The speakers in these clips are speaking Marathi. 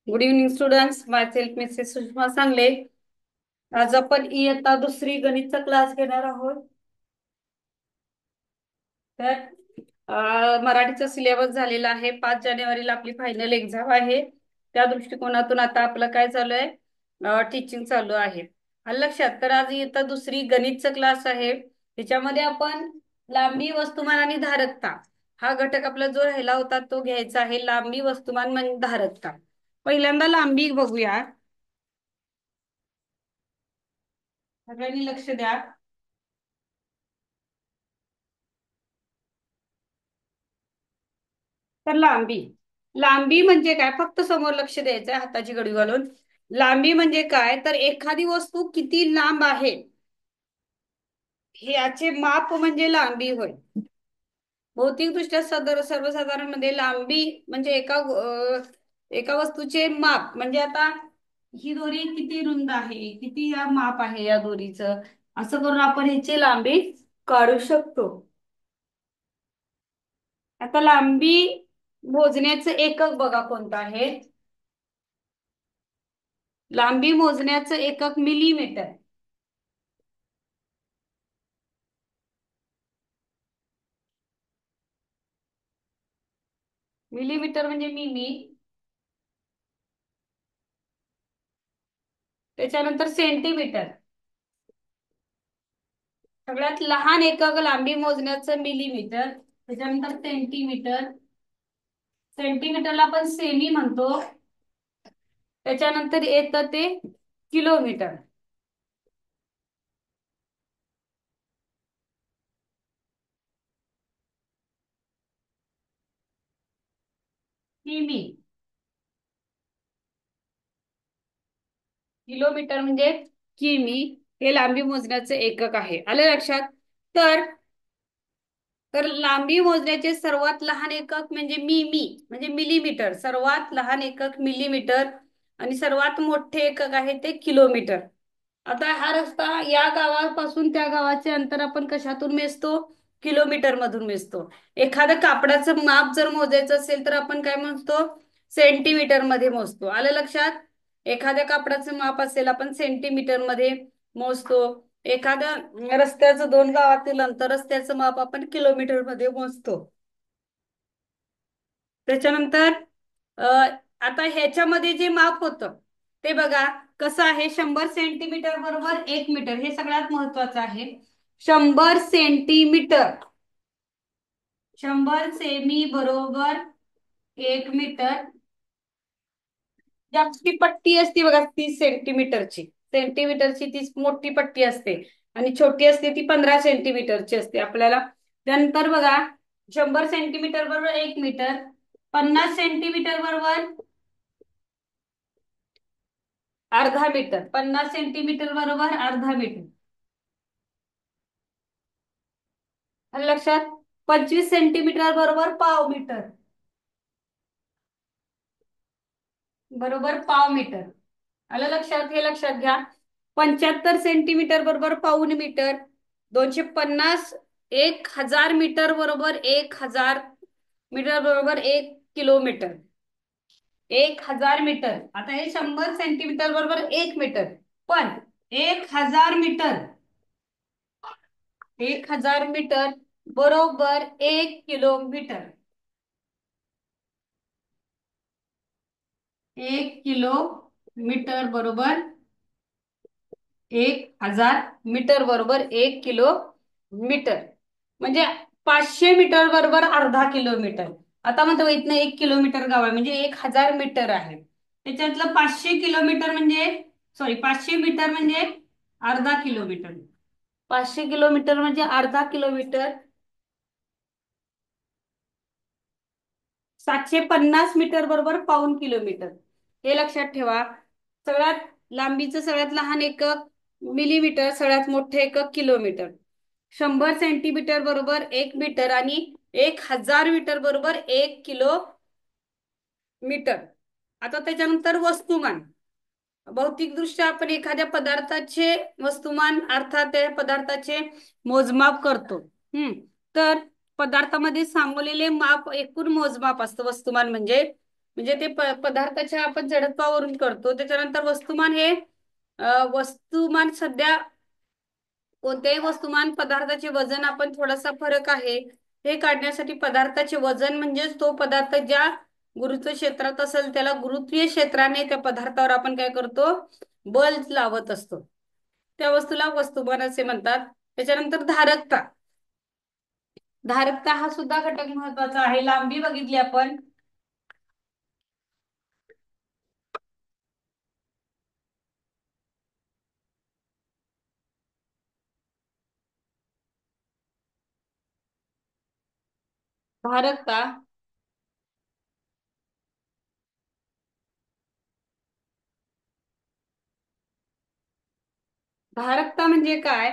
गुड इव्हनिंग स्टुडंट्स, माय सेल्फ मिसेस सुषमा सांगले. आज आपण इयत्ता दुसरी गणितचा क्लास घेणार आहोत. तर मराठीचा सिलेबस झालेला आहे. 5 जानेवारीला आपली फायनल एक्झाम आहे. त्या दृष्टिकोनातून आता आपलं काय चालू आहे, टीचिंग चालू आहे. आलं लक्षात? तर आज इयत्ता दुसरी गणितचा क्लास आहे. त्याच्यामध्ये आपण लांबी, वस्तुमान आणि धारकता हा घटक आपला जो राहिला होता तो घ्यायचा आहे. लांबी, वस्तुमान म्हणजे धारकता. पहिल्यांदा लांबी बघूया. सगळ्यांनी लक्ष द्या. तर लांबी, लांबी म्हणजे काय? फक्त समोर लक्ष द्यायचंय, हाताची घडी घालून. लांबी म्हणजे काय? तर एखादी वस्तू किती लांब आहे हे याचे माप म्हणजे लांबी होय. भौतिकदृष्ट्या सर्वसाधारण मध्ये लांबी म्हणजे एका वस्तूचे माप म्हणजे आता ही दोरी किती रुंद आहे, किती या माप आहे या दोरीचं, असं करून आपण ह्याची लांबी काढू शकतो. आता लांबी मोजण्याचं एकक बघा कोणतं आहे. लांबी मोजण्याचं एकक मिलीमीटर. मिलीमीटर म्हणजे मिली. त्याच्यानंतर सेंटीमीटर. सगळ्यात लहान एकक लांबी मोजण्याचं मिलीमीटर. त्याच्यानंतर सेंटीमीटर. सेंटीमीटरला आपण सेमी म्हणतो. त्याच्यानंतर येतं ते किलोमीटर. किमी. किलोमीटर म्हणजे किमी. हे लांबी मोजण्याचं एकक आहे. आलं लक्षात? तर तर लांबी मोजण्याचे सर्वात लहान एकक म्हणजे मिमी म्हणजे मिलीमीटर. सर्वात लहान एकक मिलीमीटर आणि सर्वात मोठे एकक आहे ते किलोमीटर. आता हा रस्ता या गावापासून त्या गावाचे अंतर आपण कशातून मेजतो? किलोमीटर मधून मेजतो. एखादं कापडाचं माप जर मोजायचं असेल तर आपण काय मोजतो? सेंटीमीटर मध्ये मोजतो. आलं लक्षात? एखाद्या कापडाचं माप असेल आपण सेंटीमीटर मध्ये मोजतो. एखाद्या रस्त्याचं, 2 गावातील अंतर, रस्त्याचं माप आपण किलोमीटर मध्ये मोजतो. त्याच्यानंतर अ, आता ह्याच्यामध्ये जे माप होतं ते बघा कसं आहे. 100 सेंटीमीटर बरोबर 1 मीटर, हे सगळ्यात महत्वाचं आहे. 100 सेंटीमीटर, 100 सेमी बरोबर 1 मीटर. जास्ती पट्टी असते बघा 30 सेंटीमीटरची. सेंटीमीटरची ती मोठी पट्टी असते आणि छोटी असते ती 15 सेंटीमीटरची असते आपल्याला. त्यानंतर बघा 100 सेंटीमीटर बरोबर 1 मीटर. 50 सेंटीमीटर बरोबर अर्धा मीटर. 50 सेंटीमीटर बरोबर अर्धा मीटर. आलं लक्षात? 25 सेंटीमीटर बरोबर पाव मीटर. बरोबर पाव मीटर. आलं लक्षात? हे लक्षात घ्या. 75 सेंटीमीटर बरोबर पाऊण मीटर. 250, 1000 मीटर बरोबर 1000 मीटर बरोबर 1 किलोमीटर. 1000 मीटर. आता हे 100 सेंटीमीटर बरोबर 1 मीटर. पण 1000 मीटर, 1000 मीटर बरोबर 1 किलोमीटर. 1 किलोमीटर बरोबर 1000 मीटर बरोबर 1 किलोमीटर. म्हणजे 500 मीटर बरोबर अर्धा किलोमीटर. आता म्हणतो इथनं 1 किलोमीटर गाव आहे म्हणजे 1000 मीटर आहे. त्याच्यातलं 500 किलोमीटर म्हणजे, सॉरी, 500 मीटर म्हणजे अर्धा किलोमीटर. 500 किलोमीटर म्हणजे अर्धा किलोमीटर. 750 मीटर बरोबर पाऊण किलोमीटर. हे लक्षात ठेवा. सगळ्यात लांबीचं सगळ्यात लहान एकक मिलीमीटर, सगळ्यात मोठे एकक किलोमीटर. 100 सेंटीमीटर बरोबर 1 मीटर आणि 1000 मीटर बरोबर 1 किलोमीटर. आता त्याच्यानंतर वस्तुमान. भौतिकदृष्ट्या आपण एखाद्या पदार्थाचे वस्तुमान अर्थात त्या पदार्थाचे मोजमाप करतो. हम्म. तर पदार्थामध्ये सांगवलेले माप एकूण मोजमाप असतं वस्तुमान म्हणजे ते पदार्थाच्या आपण जडत्वावरून करतो. त्याच्यानंतर वस्तुमान हे वस्तुमान सध्या कोणत्याही वस्तुमान पदार्थाचे वजन आपण थोडासा फरक आहे हे काढण्यासाठी पदार्थाचे वजन म्हणजेच तो पदार्थ ज्या गुरुत्व क्षेत्रात असेल त्याला गुरुत्वीय क्षेत्राने त्या पदार्थावर आपण काय करतो, बल लावत असतो. त्या वस्तूला वस्तुमान असे म्हणतात. त्याच्यानंतर धारकता. धारकता हा सुद्धा घटक महत्वाचा आहे. लांबी बघितली आपण. धारकता धारकता म्हणजे काय,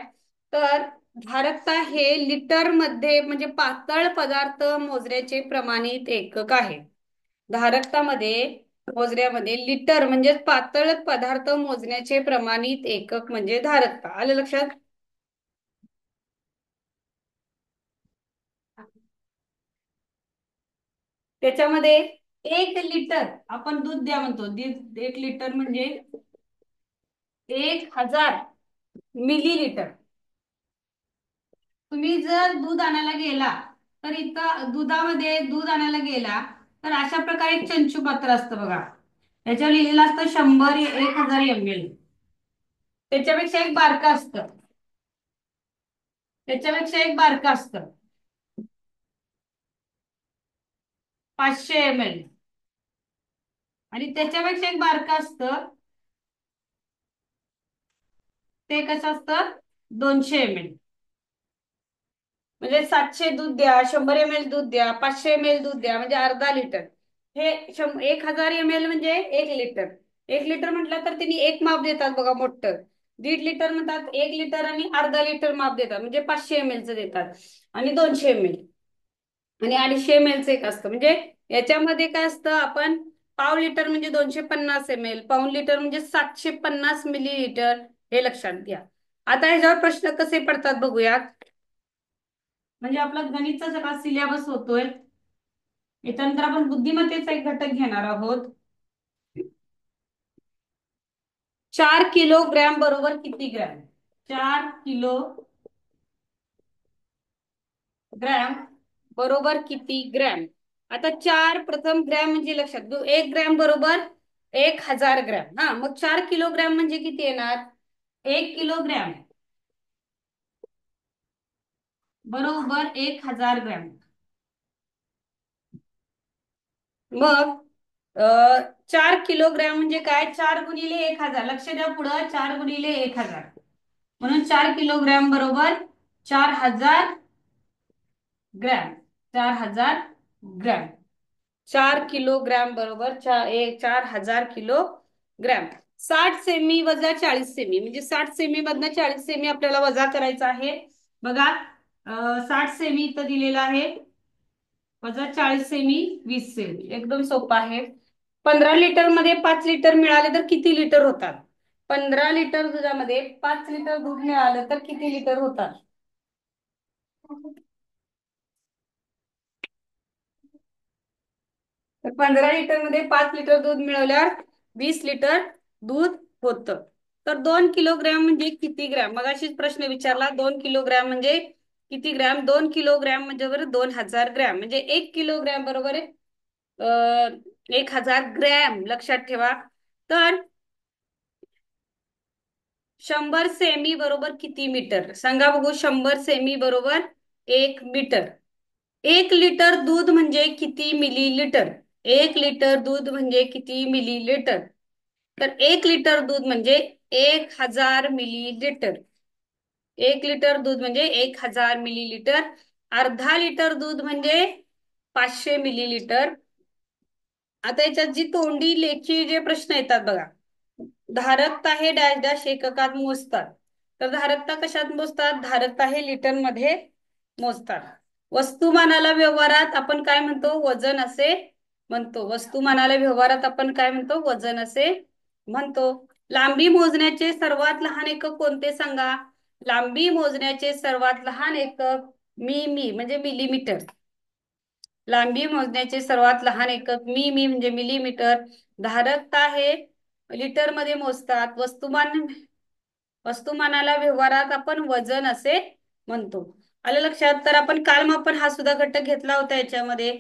तर धारकता हे लिटर मध्ये म्हणजे पातळ पदार्थ मोजण्याचे प्रमाणित एकक आहे. धारकतामध्ये मोजण्यामध्ये लिटर म्हणजे पातळ पदार्थ मोजण्याचे प्रमाणित एकक म्हणजे धारकता. आलं लक्षात? त्याच्यामध्ये 1 लिटर आपण दूध द्या म्हणतो. 1 लिटर म्हणजे 1000 मिलीलिटर. तुम्ही जर दूध आणायला गेला तर इथं दुधामध्ये दूध आणायला गेला तर अशा प्रकारे एक चंचू पात्र असतं बघा. त्याच्यावर लिहिलेलं असतं 100 1000 ml. त्याच्यापेक्षा एक बारकं असतं. त्याच्यापेक्षा एक बारकं असतं 500 ml. आणि त्याच्यापेक्षा एक बारकं असतं ते कसं असतं 200 ml. म्हणजे 700 दूध द्या, 100 ml दूध द्या, 500 ml दूध द्या म्हणजे अर्धा लिटर. हे 1000 ml म्हणजे 1 लिटर. 1 लिटर म्हटलं तर त्यांनी एक माप देतात बघा मोठं. 1.5 लिटर म्हणतात 1 लिटर आणि अर्धा लिटर माप देतात म्हणजे 500 ml देतात. आणि 200 ml आणि 250 ml एक असतं. म्हणजे याच्यामध्ये काय असतं, आपण पाव लिटर म्हणजे 250 ml, पाऊण लिटर म्हणजे 750 मिलीलिटर, हे लक्षात घ्या. आता ह्याच्यावर प्रश्न कसे पडतात बघूयात. म्हणजे आपला गणितचा सगळा सिलेबस होतोय. याच्यानंतर आपण बुद्धिमत्तेचा एक घटक घेणार आहोत. 4 किलोग्रॅम बरोबर किती ग्रॅम? 4 किलोग्रॅम बरोबर किती ग्रॅम? आता चार प्रथम ग्रॅम म्हणजे लक्षात घेऊ. 1 ग्रॅम बरोबर 1000 ग्रॅम. हा, मग 4 किलोग्रॅम म्हणजे किती येणार? 1 किलोग्रॅम बरोबर 1000 ग्रॅम. मग 4 किलोग्रॅम म्हणजे काय? 4 गुणिले 1000. लक्ष द्या पुढं, 4 गुणिले 1000. म्हणून 4 किलोग्रॅम बरोबर 4000 ग्रॅम. 4000 ग्रॅम. 4 किलोग्रॅम बरोबर 4000 किलोग्रॅम. 60 सेमी वजा 40 सेमी म्हणजे 60 सेमी मधनं 40 सेमी आपल्याला वजा करायचा आहे. बघा 60 सेमी इथं दिलेला आहे, वजा 40 सेमी 20 सेमी. एकदम सोपं आहे. 15 लिटर मध्ये 5 लिटर मिळाले तर किती लिटर होतात? 15 लिटर दुधामध्ये 5 लिटर दूध मिळालं तर किती लिटर होतात? तर 15 लिटर मध्ये 5 लिटर दूध मिळवल्यावर 20 लिटर दूध होतं. तर 2 किलोग्रॅम म्हणजे किती ग्रॅम? मगाशीच प्रश्न विचारला. 2 किलोग्रॅम म्हणजे किती ग्रॅम? 2 किलोग्रॅम म्हणजे बरोबर 2000 ग्रॅम. म्हणजे 1 किलोग्रॅम बरोबर 1000 ग्रॅम. लक्षात ठेवा. तर 100 सेमी बरोबर किती मीटर? सांगा बघू. 100 सेमी बरोबर 1 मीटर. 1 लिटर दूध म्हणजे किती मिलीलिटर? 1 लिटर दूध म्हणजे किती मिलीलिटर? तर 1 लिटर दूध म्हणजे 1000 मिलीलिटर. 1 लिटर दूध म्हणजे 1000 मिलीलिटर. अर्धा लिटर दूध म्हणजे 500 मिलीलिटर. आता याच्यात जी तोंडी लेखी जे प्रश्न येतात बघा. धारकता हे डॅश डॅश एककात मोजतात. तर धारकता कशात मोजतात? धारकता हे लिटर मध्ये मोजतात. वस्तुमानाला व्यवहारात आपण काय म्हणतो? वजन असे म्हणतो. वस्तुमानाला व्यवहारात आपण काय म्हणतो? वजन असे म्हणतो. लांबी मोजण्याचे सर्वात लहान एकक कोणते सांगा? लांबी मोजण्याचे सर्वात लहान एकक म्हणजे मिलीमीटर. लांबी मोजण्याचे सर्वात लहान एकक म्हणजे मिलीमीटर. धारकता हे लिटर मध्ये मोजतात. वस्तुमानाला व्यवहारात आपण वजन असे म्हणतो. आलं लक्षात? तर आपण कालमापन हा सुद्धा घटक घेतला होता याच्यामध्ये.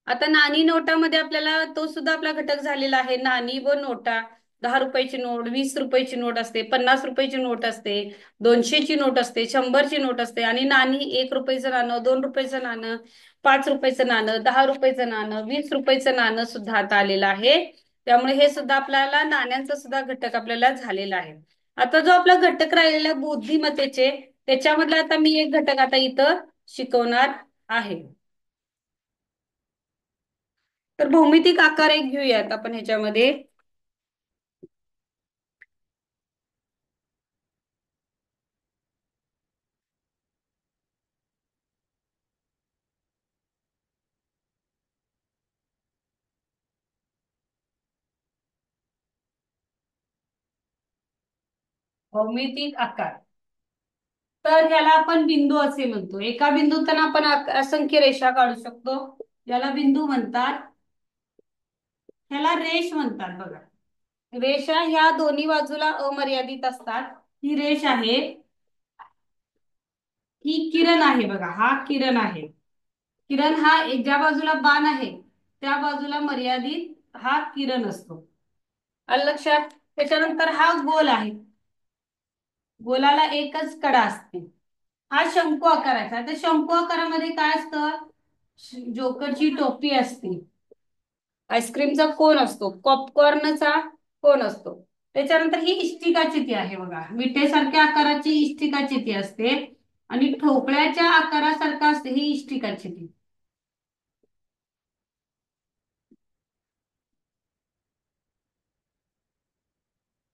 आता नाणी नोटामध्ये आपल्याला तो सुद्धा आपला घटक झालेला आहे. नाणी व नोटा. 10 रुपयाची नोट, 20 रुपयाची नोट असते, 50 रुपयाची नोट असते, 200ची नोट असते, 100ची नोट असते आणि नाणी 1 रुपयाचं नाणं, 2 रुपयाचं नाणं, 5 रुपयाचं नाणं, 10 रुपयाचं नाणं, 20 रुपयाचं नाणं सुद्धा आता आलेलं आहे. त्यामुळे हे सुद्धा आपल्याला नाण्यांचा सुद्धा घटक आपल्याला झालेला आहे. आता जो आपला घटक राहिलेला बुद्धिमत्तेचे, त्याच्यामधला आता मी एक घटक आता इथं शिकवणार आहे. तर भौमितिक आकार एक घेऊयात आपण ह्याच्यामध्ये. भौमितिक आकार. तर ह्याला आपण बिंदू असे म्हणतो. एका बिंदूतून आपण असंख्य रेषा काढू शकतो. याला बिंदू म्हणतात. ह्याला रेष म्हणतात बघा. रेषा ह्या दोन्ही बाजूला अमर्यादित असतात. ही रेष आहे. ही किरण आहे बघा. हा किरण आहे. किरण हा ज्या बाजूला बाण आहे त्या बाजूला मर्यादित हा किरण असतो. आलं लक्षात? त्याच्यानंतर हा गोल आहे. गोलाला एकच कडा असते. हा शंकू आकाराचा. तर शंकू आकारामध्ये काय असतं? जोकरची टोपी असते. आईस्क्रीमचा कोन असतो. पॉपकॉर्नचा कोन असतो. त्याच्यानंतर ही इष्टिकाचिती आहे बघा. विटेसारख्या आकाराची इष्टिकाचिती असते आणि ठोकळ्याच्या आकारासारखा असते ही इष्टिकाचिती.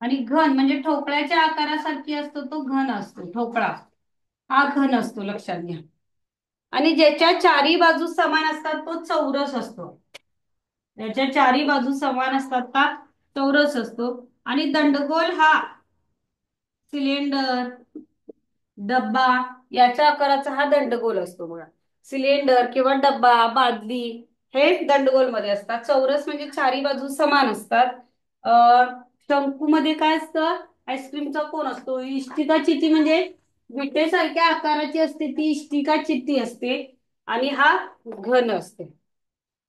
आणि घन म्हणजे ठोकळ्याच्या आकारासारखी असतो तो घन असतो. ठोकळा हा घन असतो, लक्षात घ्या. आणि ज्याच्या चारी बाजू समान असतात तो चौरस असतो. ज्याच्या चारी बाजू समान असतात का चौरस असतो. आणि दंडगोल हा सिलेंडर, डब्बा याच्या आकाराचा हा दंडगोल असतो बघा. सिलेंडर किंवा डब्बा, बादली हे दंडगोल मध्ये असतात. चौरस म्हणजे चारी बाजू समान असतात. शंकू मध्ये काय असतं? आईस्क्रीमचा कोन असतो. इष्टिका चिती म्हणजे विटेसारख्या आकाराची असते ती इष्टिका चित्ती असते. आणि हा घन असते.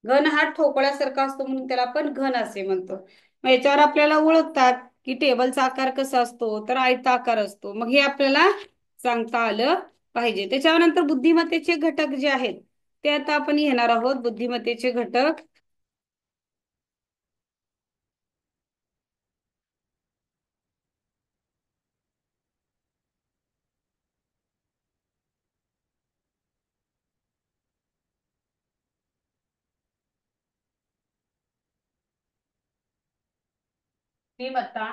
घन हा ठोकळ्यासारखा असतो म्हणून त्याला आपण घन असे म्हणतो. मग याच्यावर आपल्याला ओळखतात की टेबलचा आकार कसा असतो, तर आयता आकार असतो. मग हे आपल्याला सांगता आलं पाहिजे. त्याच्यानंतर बुद्धिमत्तेचे घटक जे आहेत ते आता आपण घेणार आहोत. बुद्धिमत्तेचे घटक. बुद्धिमत्ता,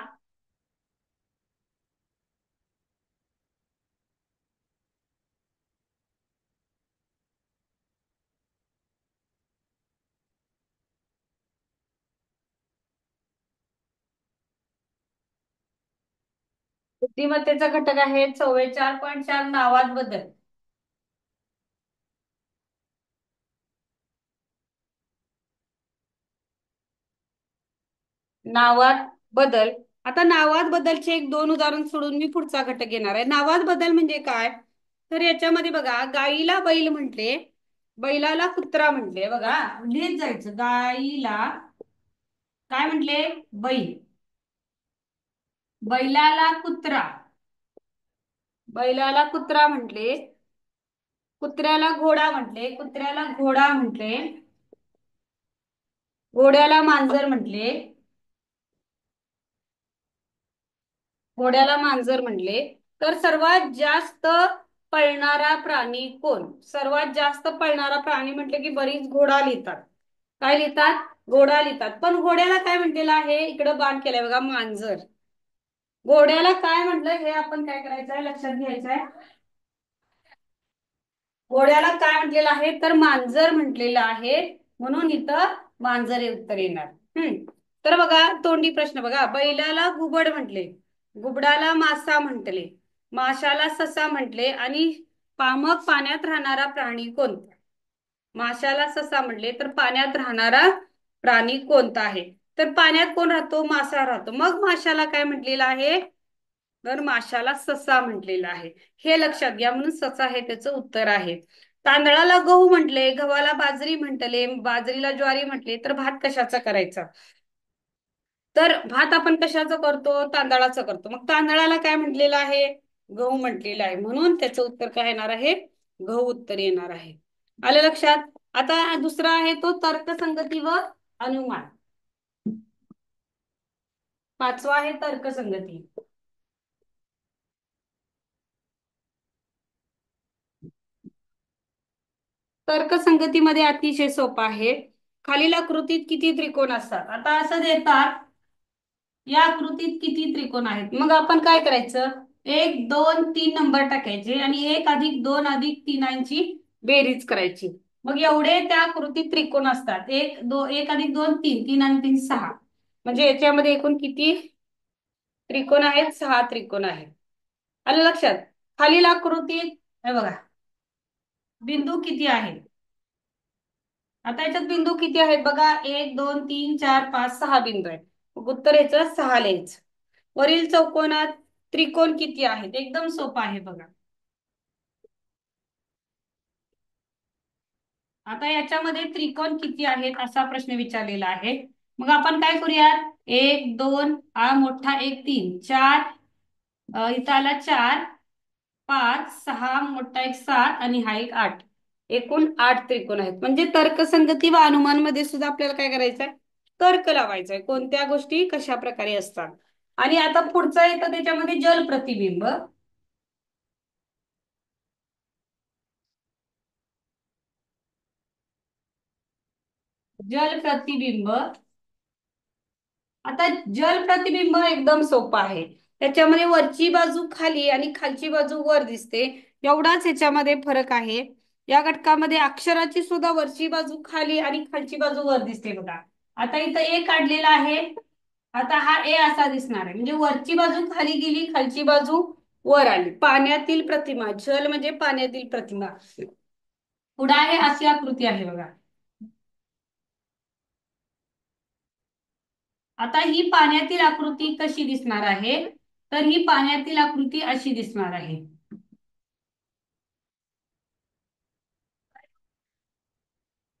बुद्धिमत्तेचा घटक आहे 44.4 नावात बदल. नावात बदल. आता नावात बदलचे एक दोन उदाहरण सोडून मी पुढचा घटक घेणार आहे. नावात बदल म्हणजे काय? तर याच्यामध्ये बघा, गाईला बैल म्हटले, बैलाला कुत्रा म्हटले. बघा लिहित जायचं. गाईला काय म्हटले? बैल. बैलाला कुत्रा. बैलाला कुत्रा म्हटले. कुत्र्याला घोडा म्हटले. कुत्र्याला घोडा म्हटले. घोड्याला मांजर म्हटले. घोड्याला मांजर म्हणले. तर सर्वात जास्त पळणारा प्राणी कोण? सर्वात जास्त पळणारा प्राणी म्हटले की बरीच घोडा लिहितात. काय लिहितात? घोडा लिहितात. पण घोड्याला काय म्हटलेलं आहे? इकडं बाण केलंय बघा, मांजर. घोड्याला काय म्हटलं हे आपण काय करायचंय? लक्षात घ्यायचंय. घोड्याला काय म्हटलेलं आहे? तर मांजर म्हटलेलं आहे. म्हणून इथं मांजर हे उत्तर येणार. तर बघा तोंडी प्रश्न बघा, बैलाला घुबड म्हटले, घुबडाला मासा म्हटले, माशाला ससा म्हटले आणि पामक पाण्यात राहणारा प्राणी कोणता? माशाला ससा म्हटले तर पाण्यात राहणारा प्राणी कोणता आहे? तर पाण्यात कोण राहतो? मासा राहतो. मग माशाला काय म्हटलेलं आहे? तर माशाला ससा म्हटलेला आहे. हे लक्षात घ्या, म्हणून ससा हे त्याचं उत्तर आहे. तांदळाला गहू म्हटले, गव्हाला बाजरी म्हटले, बाजरीला ज्वारी म्हटले, तर भात कशाचा करायचा? तर भात आपण कशाचं करतो? तांदळाचं करतो. मग तांदळाला काय म्हटलेलं आहे? गहू म्हटलेलं आहे. म्हणून त्याचं उत्तर काय येणार आहे? गहू उत्तर येणार आहे. आलं लक्षात? आता दुसरा आहे तो तर्कसंगती व अनुमान. पाचवा आहे तर्कसंगती. तर्कसंगतीमध्ये अतिशय सोपा आहे. खालील आकृतीत किती त्रिकोण असतात? आता असं देतात, या आकृतीत किती त्रिकोण आहेत? मग आपण काय करायचं? एक दोन तीन नंबर टाकायचे आणि एक अधिक दोन अधिक तीनांची बेरीज करायची. मग एवढे त्या आकृतीत त्रिकोण असतात. एक अधिक दोन तीन, तीन आणि तीन सहा. म्हणजे याच्यामध्ये एकूण किती त्रिकोण आहेत? सहा त्रिकोण आहेत. आलं लक्षात? खालील आकृतीत हे बघा, बिंदू किती आहेत? आता याच्यात बिंदू किती आहेत बघा, एक दोन तीन चार पाच सहा बिंदू आहेत. मग उत्तर याचं सहा लिहायचं. वरील चौकोनात त्रिकोण किती आहेत? एकदम सोपं आहे बघा. आता याच्यामध्ये त्रिकोण किती आहेत असा प्रश्न विचारलेला आहे. मग आपण काय करूयात? एक दोन, हा मोठा एक तीन चार, इथं आला चार, पाच सहा, मोठा एक सात आणि हा एक आठ. एकूण आठ त्रिकोण आहेत. म्हणजे तर्कसंगती व अनुमान मध्ये सुद्धा आपल्याला काय करायचंय? तर्क लावायचा आहे. कोणत्या गोष्टी कशा प्रकारे असतात. आणि आता पुढचं येतं त्याच्यामध्ये जल प्रतिबिंब. जल प्रतिबिंब. आता जल प्रतिबिंब एकदम सोपं आहे. त्याच्यामध्ये वरची बाजू खाली आणि खालची बाजू वर दिसते. एवढाच याच्यामध्ये फरक आहे. या घटकामध्ये अक्षराची सुद्धा वरची बाजू खाली आणि खालची बाजू वर दिसते बघा. आता इथं ए काढलेला आहे. आता हा ए असा दिसणार आहे. म्हणजे वरची बाजू खाली गेली, खालची बाजू वर आली. पाण्यातील प्रतिमा, जल म्हणजे पाण्यातील प्रतिमा. पुढे आहे अशी आकृती आहे बघा. आता ही पाण्यातील आकृती कशी दिसणार आहे? तर ही पाण्यातील आकृती अशी दिसणार आहे.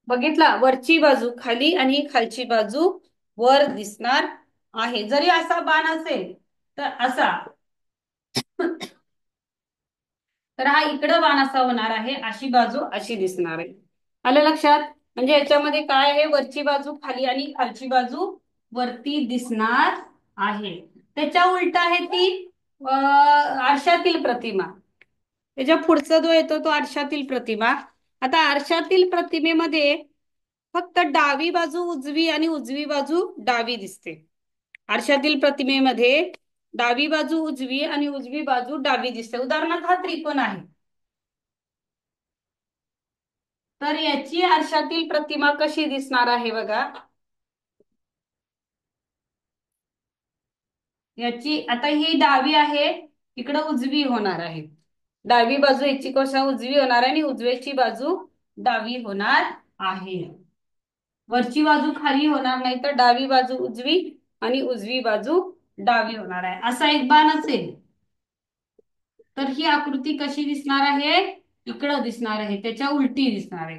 बघितला, वरची बाजू खाली आणि खालची बाजू वर दिसणार आहे. जरी असा बाण असेल तर असा, तर हा इकडं बाण असा होणार आहे. अशी बाजू अशी दिसणार आहे. आलं लक्षात? म्हणजे याच्यामध्ये काय आहे? वरची बाजू खाली आणि खालची बाजू वरती दिसणार आहे. त्याच्या उलट आहे ती आरशातील प्रतिमा. त्याच्या पुढचा जो येतो तो आरशातील प्रतिमा. आता आरशातील प्रतिमेमध्ये फक्त डावी बाजू उजवी आणि उजवी बाजू डावी दिसते. आरशातील प्रतिमेमध्ये डावी बाजू उजवी आणि उजवी बाजू डावी दिसते. उदाहरणार्थ हा त्रिकोण आहे. तर याची आरशातील प्रतिमा कशी दिसणार आहे बघा. याची आता ही डावी आहे, इकडं उजवी होणार आहे. डावी बाजू याची कशा उजवी होणार आहे आणि उजव्याची बाजू डावी होणार आहे. वरची बाजू खाली होणार नाही, तर डावी बाजू उजवी आणि उजवी बाजू डावी होणार आहे. असा एक बाण असेल तर ही आकृती कशी दिसणार आहे? इकडं दिसणार आहे, त्याच्या उलटी दिसणार आहे.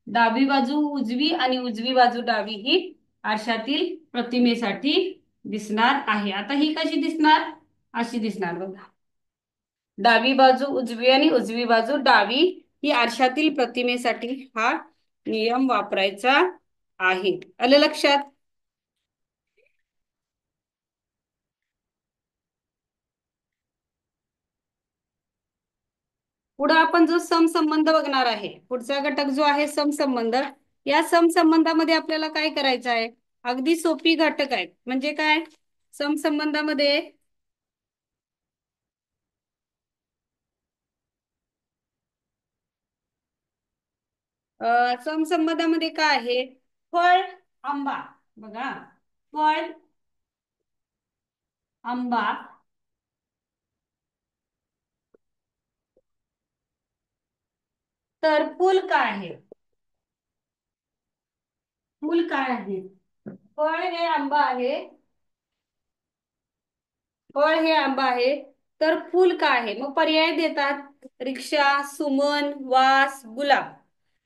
डावी बाजू उजवी आणि उजवी बाजू डावी ही आरशातील प्रतिमेसाठी दिसणार आहे. आता ही कशी दिसणार? अशी दिसणार बघा. डावी बाजू उजवी आणि उजवी बाजू डावी ही आरशातील प्रतिमेसाठी हा नियम वापरायचा आहे. आलं लक्षात? पुढे आपण जो समसंबंध बघणार आहे, पुढचा घटक जो आहे समसंबंध. या समसंबंधामध्ये आपल्याला काय करायचं आहे? अगदी सोपी घटक आहेत. म्हणजे काय? समसंबंधामध्ये समसंबंधामध्ये काय आहे? फळ आंबा बघा, फळ आंबा, तर फूल काय आहे? फूल काय आहे? फळ हे आंबा आहे, फळ हे आंबा आहे, तर फूल काय आहे? मग पर्याय देतात, रिक्षा, सुमन, वास, गुलाब.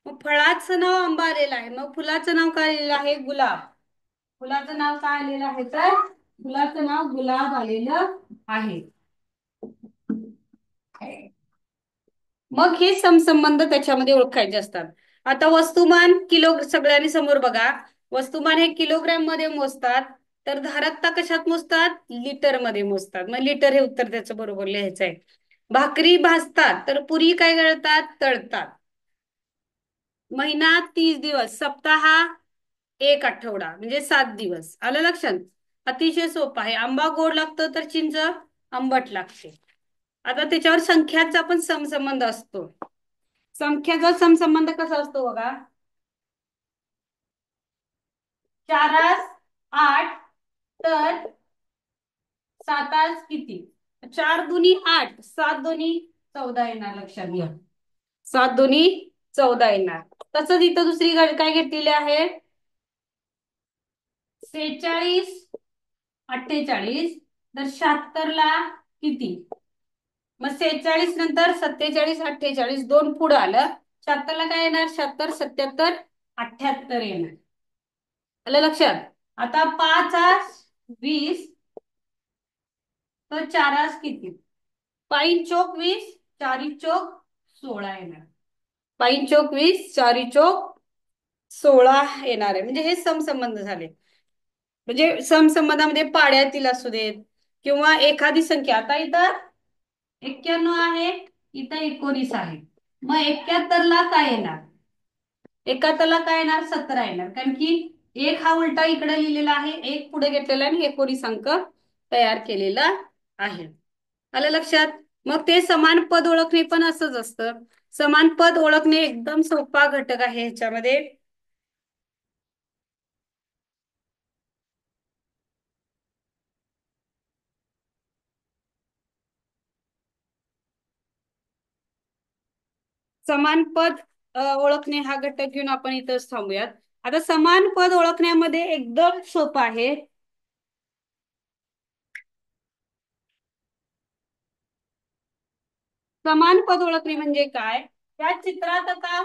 मग फळाचं नाव आंबा आलेलं आहे, मग फुलाचं नाव काय आलेलं आहे? गुलाब. फुलाचं नाव काय आलेलं आहे? तर फुलाचं नाव गुलाब आलेलं आहे. मग हे समसंबंध त्याच्यामध्ये ओळखायचे असतात. आता वस्तुमान किलो सगळ्यांनी समोर बघा. वस्तुमान हे किलोग्रॅम मध्ये मोजतात, तर धारकता कशात मोजतात? लिटर मध्ये मोजतात. मग लिटर हे उत्तर त्याचं बरोबर लिहायचं आहे. भाकरी भाजतात, तर पुरी काय करतात? तळतात. महिना 30 दिवस, सप्ताह एक आठवडा म्हणजे 7 दिवस. आलं लक्षात? अतिशय सोपं आहे. आंबा गोड लागतो तर चिंच आंबट लागते. आता त्याच्यावर संख्याचा पण समसंबंध असतो. संख्याचा समसंबंध कसा असतो बघा. 4 8, तर 7 किती? 4 दूनी 8, 7 दूनी 14 येणार. लक्षात घ्या, 7 दूनी 14 येणार. तसंच इथं दुसरी काय घेतलेली आहे? 46 48, तर 76 ला किती? मग 46 नंतर 47 48 दोन पुढे आलं. 76 ला काय येणार? 76 77 78 येणार. आलं लक्षात? आता 5 8 20, तर 4 किती? 5 चोक 20, 4 चोक 16 येणार. 5 चोक 20, 4 चोक 16 येणार आहे. म्हणजे हे समसंबंध झाले. म्हणजे समसंबंधामध्ये पाड्यातील असू देत किंवा एखादी संख्या. आता इथं 91 आहे, इथं 19 आहे. मग 71 ला काय येणार? 71 ला काय येणार? 17 येणार. कारण की एक हा उलटा इकडे लिहिलेला आहे, एक पुढे घेतलेला आणि 19 अंक तयार केलेला आहे. आलं लक्षात? मग ते समान पद ओळखणे पण असंच असतं. समान पद ओळखणे एकदम सोपा घटक आहे ह्याच्यामध्ये. समान पद ओळखणे हा घटक घेऊन आपण इथंच थांबूयात. आता समान पद ओळखण्यामध्ये एकदम सोपं आहे. समान पद ओळखणे म्हणजे काय? या चित्रात आता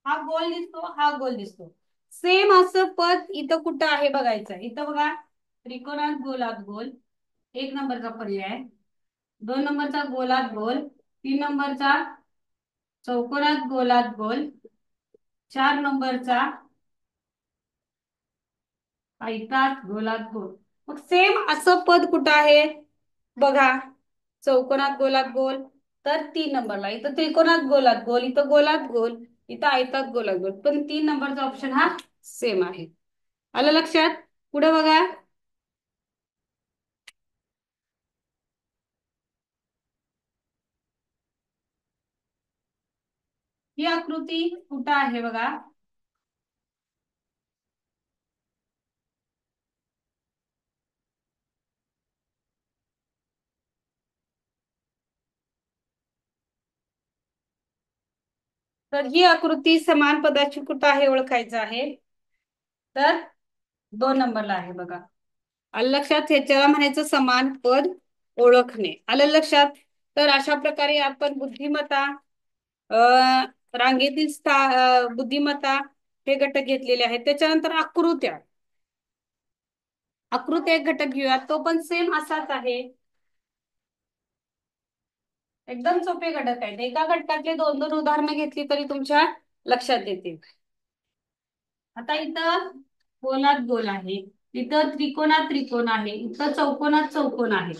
हा गोल दिसतो, हा गोल दिसतो. सेम असं पद इथं कुठं आहे बघायचं. इथं बघा, त्रिकोणात गोलात गोल, 1 नंबरचा पर्याय. 2 नंबरचा गोलात गोल, 3 नंबरचा चौकोनात गोलात गोल, 4 नंबरचा आयतात गोलात गोल. मग सेम असं पद कुठं आहे बघा. चौकोनात गोलात गोल, तर 3 नंबरला. इथं त्रिकोणात गोलात गोल, इथं गोलात गोल, इथं आयतात गोलात गोल. पण 3 नंबरचा ऑप्शन हा सेम आहे. आलं लक्षात? पुढे बघा. ही आकृती कुठं आहे बघा. तर ही आकृती समान पदाची कुठं आहे ओळखायचं आहे. तर 2 नंबरला आहे बघा. आलं लक्षात? ह्याच्याला म्हणायचं समान पद ओळखणे. आलं लक्षात? तर अशा प्रकारे आपण बुद्धिमत्ता, रांगेतील बुद्धिमत्ता हे घटक घेतलेले आहेत. त्याच्यानंतर आकृत्या. आकृत्या एक घटक घेऊया, तो पण सेम असाच आहे. एकदम सोपे घटक आहेत. एका घटकातले 2 2 उदाहरणं घेतली तरी तुमच्या लक्षात येतील. आता इथं गोलात गोल आहे, इथं त्रिकोणात त्रिकोण आहे, इथं चौकोनात चौकोन आहे.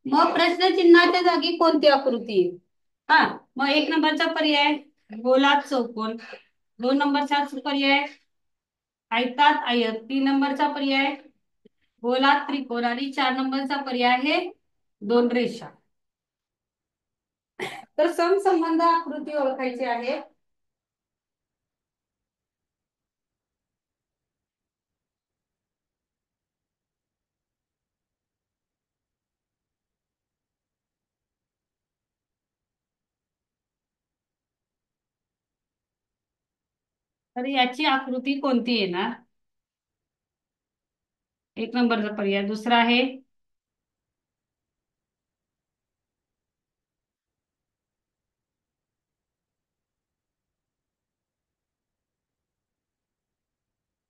मग प्रश्नचिन्हाच्या जागी कोणती आकृती आहे? हा, मग 1 नंबरचा पर्याय गोलात चौकोन, 2 नंबरचा पर्याय आयतात आयत, 3 नंबरचा पर्याय गोलात त्रिकोण आणि 4 नंबरचा पर्याय आहे 2 रेषा. तर समसंबंध आकृती ओळखायची आहे. तर याची आकृती कोणती येणार? एक नंबरचा पर्याय. दुसरा आहे,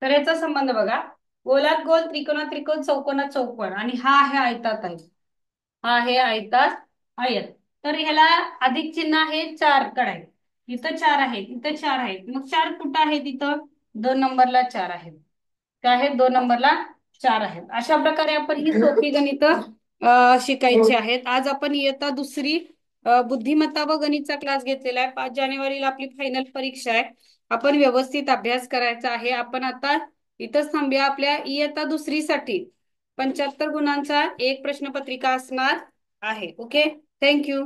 तर याचा संबंध बघा. गोलात गोल, त्रिकोणात त्रिकोण, चौकोनात चौकोन आणि हा आहे आयतात आहे. हा आहे आयतात आयत. तर ह्याला अधिक चिन्ह आहे, चार कडे आहेत. इथं चार आहेत, इथं चार आहेत. मग चार कुठं आहेत? इथं 2 नंबरला चार आहेत. काय आहेत? 2 नंबरला चार आहेत. अशा प्रकारे आपण ही सोपी गणित शिकायची आहेत. आज आपण इयत्ता दुसरी बुद्धिमत्ता व गणितचा क्लास घेतलेला आहे. 5 जानेवारीला आपली फायनल परीक्षा आहे. आपण व्यवस्थित अभ्यास करायचा आहे. आपण आता इथंच थांबूया. आपल्या इयत्ता दुसरीसाठी 75 गुणांचा एक प्रश्नपत्रिका असणार आहे. Okay, thank you.